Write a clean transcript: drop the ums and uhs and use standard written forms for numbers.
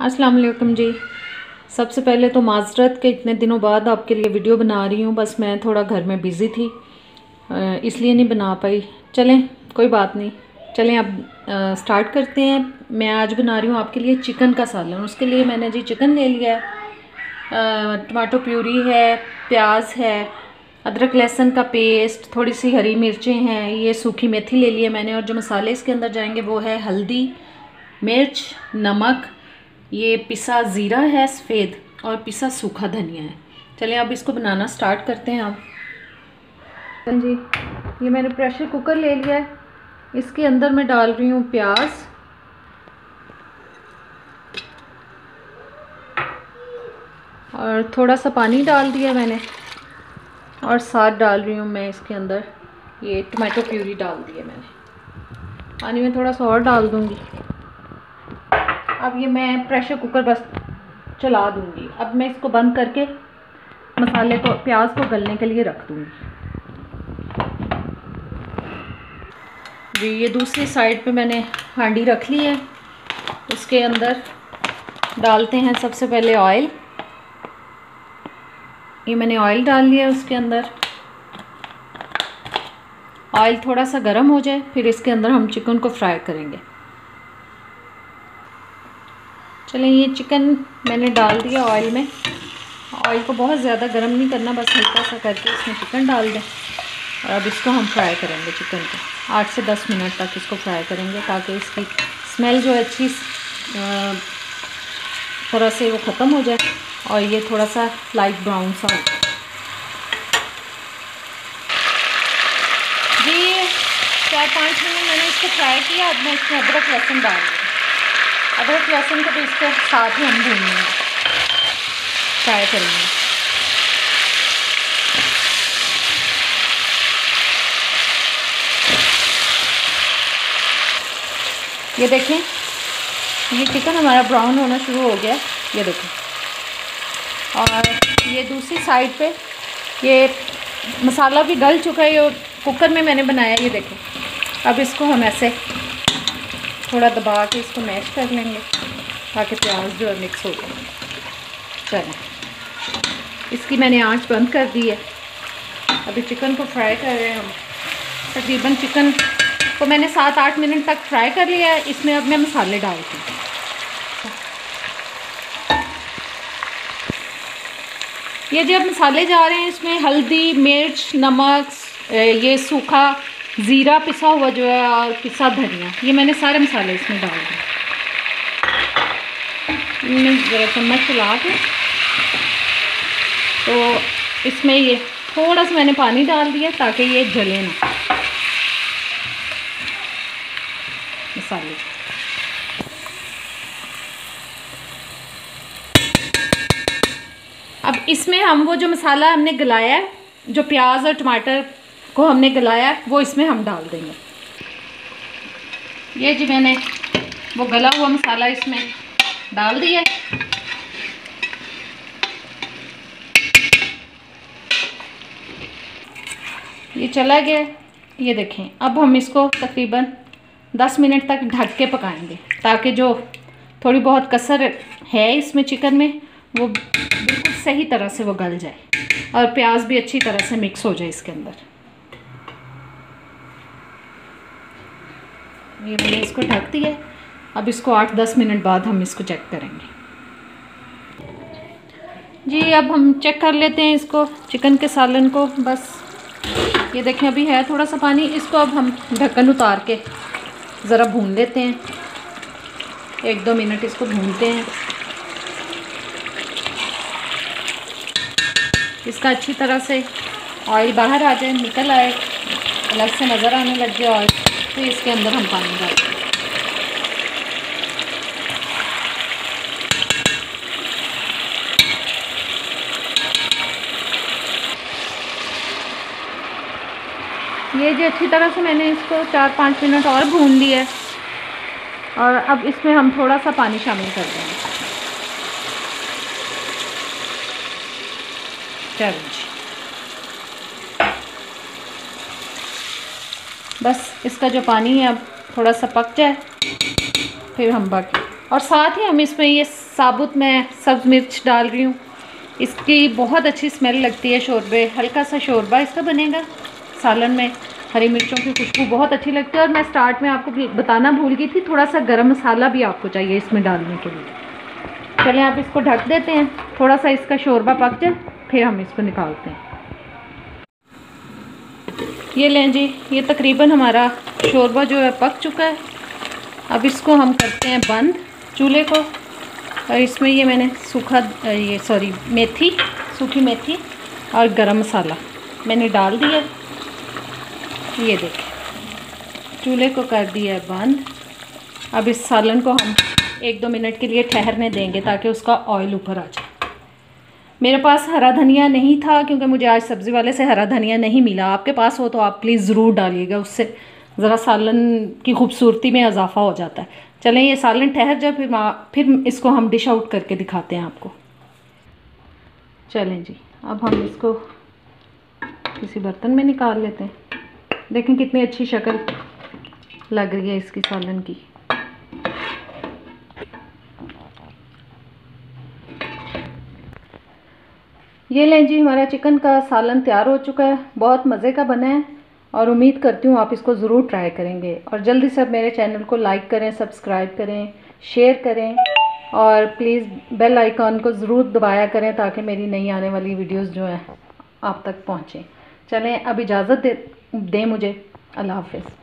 अस्सलाम वालेकुम जी। सबसे पहले तो माज़रत के इतने दिनों बाद आपके लिए वीडियो बना रही हूँ। बस मैं थोड़ा घर में बिज़ी थी इसलिए नहीं बना पाई। चलें कोई बात नहीं, चलें अब स्टार्ट करते हैं। मैं आज बना रही हूँ आपके लिए चिकन का सालन। उसके लिए मैंने जी चिकन ले लिया है, टमाटो प्यूरी है, प्याज है, अदरक लहसुन का पेस्ट, थोड़ी सी हरी मिर्चें हैं, ये सूखी मेथी ले ली है मैंने। और जो मसाले इसके अंदर जाएंगे वो है हल्दी, मिर्च, नमक, ये पिसा ज़ीरा है सफ़ेद, और पिसा सूखा धनिया है। चलिए अब इसको बनाना स्टार्ट करते हैं। अब जी ये मैंने प्रेशर कुकर ले लिया है। इसके अंदर मैं डाल रही हूँ प्याज, और थोड़ा सा पानी डाल दिया मैंने, और साथ डाल रही हूँ मैं इसके अंदर ये टमाटो प्यूरी डाल दी है मैंने। पानी में थोड़ा सा और डाल दूँगी। अब ये मैं प्रेशर कुकर बस चला दूँगी। अब मैं इसको बंद करके मसाले को, प्याज को गलने के लिए रख दूँगी। जी ये दूसरी साइड पे मैंने हांडी रख ली है। उसके अंदर डालते हैं सबसे पहले ऑयल। ये मैंने ऑयल डाल लिया। उसके अंदर ऑयल थोड़ा सा गर्म हो जाए, फिर इसके अंदर हम चिकन को फ्राई करेंगे। चलें ये चिकन मैंने डाल दिया ऑयल में। ऑयल को बहुत ज़्यादा गर्म नहीं करना, बस हल्का सा करके इसमें चिकन डाल दें। और अब इसको हम फ्राई करेंगे। चिकन को 8 से 10 मिनट तक इसको फ्राई करेंगे, ताकि इसकी स्मेल जो अच्छी तरह से वो ख़त्म हो जाए और ये थोड़ा सा लाइट ब्राउन सा हो। जी 4-5 मिनट मैंने इसको फ्राई किया। अब मैं इसमें अदरक लहसुन डाल दूँगी। अदरक लहसुन को भी इसके साथ ही हम भूनेंगे, फ्राई करेंगे। ये देखें, ये चिकन हमारा ब्राउन होना शुरू हो गया, ये देखें। और ये दूसरी साइड पे ये मसाला भी गल चुका है, और कुकर में मैंने बनाया, ये देखें। अब इसको हम ऐसे थोड़ा दबा के इसको मैश कर लेंगे, ताकि प्याज जो है मिक्स हो जाए। चलें इसकी मैंने आंच बंद कर दी है। अभी चिकन को फ्राई कर रहे हैं हम। तकरीबन चिकन को मैंने 7-8 मिनट तक फ्राई कर लिया है। इसमें अब मैं मसाले डालती हूँ। ये जब मसाले जा रहे हैं, इसमें हल्दी, मिर्च, नमक, ये सूखा ज़ीरा पिसा हुआ जो है, और पिसा धनिया, ये मैंने सारे मसाले इसमें डाल दिए। ज़रा चम्मच चला के तो इसमें ये थोड़ा सा मैंने पानी डाल दिया, ताकि ये जले ना मसाले। अब इसमें हम वो जो मसाला हमने गलाया है, जो प्याज और टमाटर को हमने गलाया है, वो इसमें हम डाल देंगे। ये जी मैंने वो गला हुआ मसाला इसमें डाल दिया है। ये चला गया। ये देखें, अब हम इसको तकरीबन 10 मिनट तक ढक के पकाएंगे, ताकि जो थोड़ी बहुत कसर है इसमें चिकन में, वो बिल्कुल सही तरह से वो गल जाए, और प्याज भी अच्छी तरह से मिक्स हो जाए इसके अंदर। ये मैंने इसको ढक दिया। अब इसको 8-10 मिनट बाद हम इसको चेक करेंगे। जी अब हम चेक कर लेते हैं इसको, चिकन के सालन को। बस ये देखें, अभी है थोड़ा सा पानी। इसको अब हम ढक्कन उतार के ज़रा भून लेते हैं। 1-2 मिनट इसको भूनते हैं। इसका अच्छी तरह से ऑयल बाहर आ जाए, निकल आए, अलग से नज़र आने लग जाए ऑयल, तो इसके अंदर हम पानी डालते हैं। ये जो अच्छी तरह से मैंने इसको 4-5 मिनट और भून लिया है, और अब इसमें हम थोड़ा सा पानी शामिल कर देंगे। चलिए बस इसका जो पानी है अब थोड़ा सा पक जाए, फिर हम बाकी और साथ ही हम इसमें ये साबुत मैं सब्ज़ मिर्च डाल रही हूँ। इसकी बहुत अच्छी स्मेल लगती है शोरबे, हल्का सा शोरबा इसका बनेगा सालन में। हरी मिर्चों की खुशबू बहुत अच्छी लगती है। और मैं स्टार्ट में आपको बताना भूल गई थी, थोड़ा सा गरम मसाला भी आपको चाहिए इसमें डालने के लिए। चलें आप इसको ढक देते हैं, थोड़ा सा इसका शोरबा पक जाए फिर हम इसको निकालते हैं। ये लें जी, ये तकरीबन हमारा शोरबा जो है पक चुका है। अब इसको हम करते हैं बंद चूल्हे को। और इसमें ये मैंने मेथी, सूखी मेथी और गरम मसाला मैंने डाल दिया। ये देखें, चूल्हे को कर दिया है बंद। अब इस सालन को हम 1-2 मिनट के लिए ठहरने देंगे ताकि उसका ऑयल ऊपर आ जाए। मेरे पास हरा धनिया नहीं था क्योंकि मुझे आज सब्ज़ी वाले से हरा धनिया नहीं मिला। आपके पास हो तो आप प्लीज़ ज़रूर डालिएगा, उससे ज़रा सालन की खूबसूरती में इजाफा हो जाता है। चलें ये सालन ठहर जाए फिर इसको हम डिश आउट करके दिखाते हैं आपको। चलें जी, अब हम इसको किसी बर्तन में निकाल लेते हैं। देखें कितनी अच्छी शक्ल लग रही है इसकी सालन की। ये लें जी, हमारा चिकन का सालन तैयार हो चुका है। बहुत मज़े का बना है और उम्मीद करती हूँ आप इसको ज़रूर ट्राई करेंगे। और जल्दी से मेरे चैनल को लाइक करें, सब्सक्राइब करें, शेयर करें और प्लीज़ बेल आइकॉन को ज़रूर दबाया करें ताकि मेरी नई आने वाली वीडियोस जो हैं आप तक पहुँचें। चलें अब इजाज़त दें मुझे। अल्लाह हाफ़िज़।